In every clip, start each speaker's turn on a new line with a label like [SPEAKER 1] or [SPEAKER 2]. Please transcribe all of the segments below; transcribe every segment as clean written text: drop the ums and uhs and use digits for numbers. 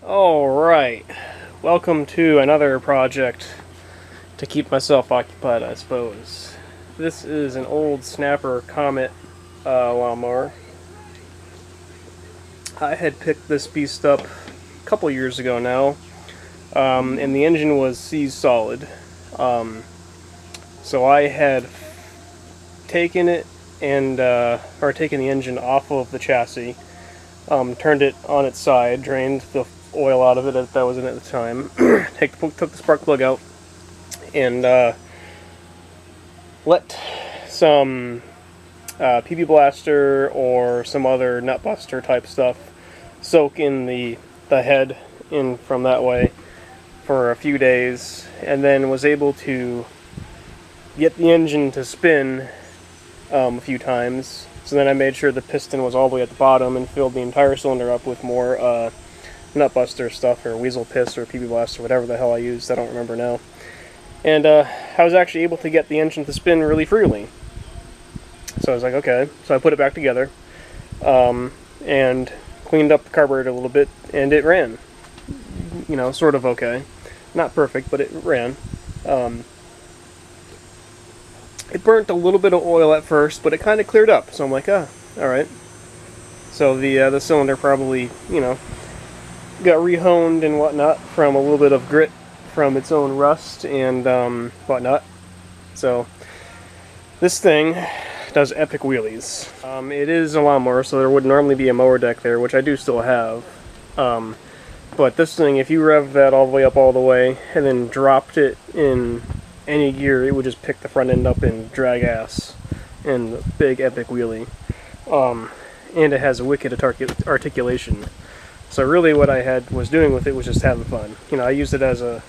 [SPEAKER 1] Alright, welcome to another project to keep myself occupied, I suppose. This is an old Snapper Comet lawnmower. I had picked this beast up a couple years ago now, and the engine was seized solid. So I had taken it and taken the engine off of the chassis, turned it on its side, drained the oil out of it that was in it at the time, took the spark plug out, and let some PB Blaster or some other nut buster type stuff soak in the head in from that way for a few days, and then was able to get the engine to spin a few times. So then I made sure the piston was all the way at the bottom and filled the entire cylinder up with more nut buster stuff, or weasel piss, or PB Blast, or whatever the hell I used. I don't remember now. And I was actually able to get the engine to spin really freely. So I was like, okay. So I put it back together and cleaned up the carburetor a little bit, and it ran. You know, sort of okay. Not perfect, but it ran. It burnt a little bit of oil at first, but it kind of cleared up. So I'm like, alright. So the cylinder probably, you know, got rehoned and whatnot from a little bit of grit from its own rust and whatnot. So this thing does epic wheelies. It is a lawnmower, so there would normally be a mower deck there, which I do still have. But this thing, if you rev that all the way up all the way and then dropped it in any gear, it would just pick the front end up and drag ass in big epic wheelie. And it has a wicked articulation. So really what I was doing with it was just having fun. You know, I used it as a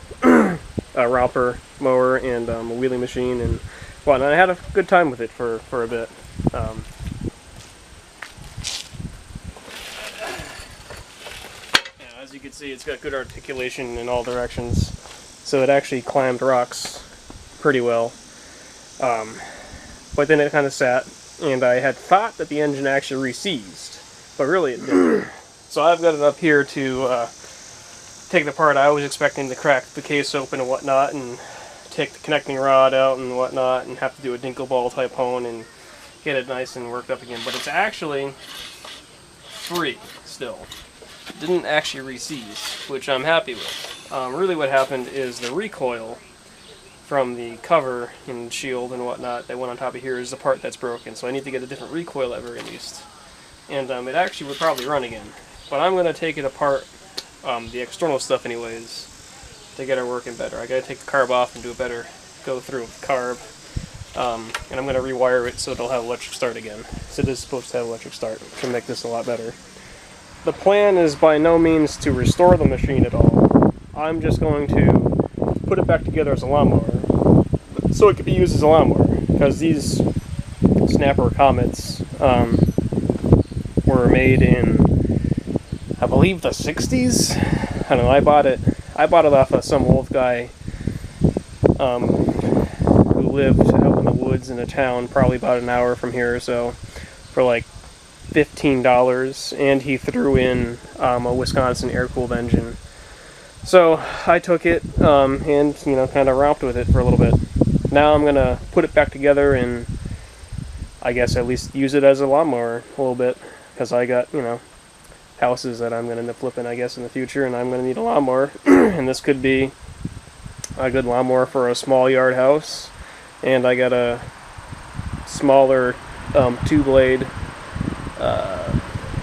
[SPEAKER 1] romper mower and a wheelie machine and whatnot. I had a good time with it for a bit. As you can see, it's got good articulation in all directions. So it actually climbed rocks pretty well. But then it kind of sat, and I had thought that the engine actually re-seized, but really it didn't. So I've got it up here to take it apart. I was expecting to crack the case open and whatnot, and take the connecting rod out and whatnot, and have to do a dinkle ball type hone and get it nice and worked up again. But it's actually free still. It didn't actually re-seize, which I'm happy with. Really what happened is the recoil from the cover and shield and whatnot that went on top of here is the part that's broken. So I need to get a different recoil at very least. And it actually would probably run again. But I'm going to take it apart, the external stuff anyways, to get it working better. I got to take the carb off and do a better go through of the carb. And I'm going to rewire it so it'll have electric start again. So it is supposed to have electric start to make this a lot better. The plan is by no means to restore the machine at all. I'm just going to put it back together as a lawnmower so it could be used as a lawnmower, because these Snapper Comets were made in, I believe, the 60s. I don't know. I bought it off of some old guy who lived out in the woods in a town, probably about an hour from here or so, for like $15, and he threw in a Wisconsin air-cooled engine. So I took it and, you know, kind of romped with it for a little bit. Now I'm gonna put it back together and I guess at least use it as a lawnmower a little bit, because I got, you know, houses that I'm going to end up flipping, I guess, in the future, and I'm going to need a lawnmower. And this could be a good lawnmower for a small yard house. And I got a smaller two-blade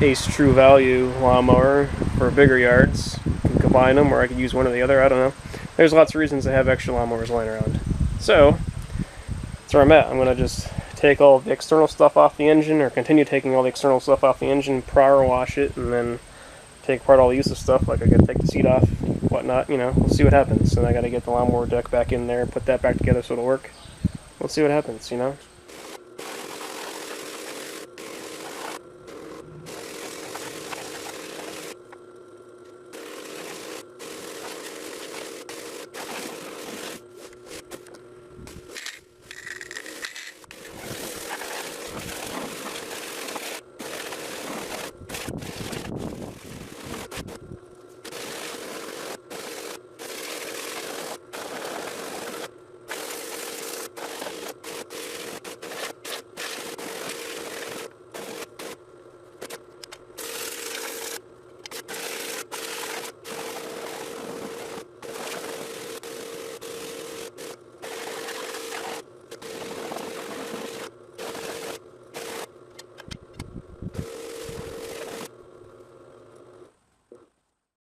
[SPEAKER 1] Ace True Value lawnmower for bigger yards. You can combine them, or I could use one or the other, I don't know. There's lots of reasons to have extra lawnmowers lying around. So, that's where I'm at. I'm going to just take all the external stuff off the engine, or continue taking all the external stuff off the engine, power wash it, and then take apart all the useless stuff, like I gotta take the seat off, whatnot, you know, we'll see what happens. And I gotta get the lawnmower deck back in there, put that back together so it'll work. We'll see what happens, you know.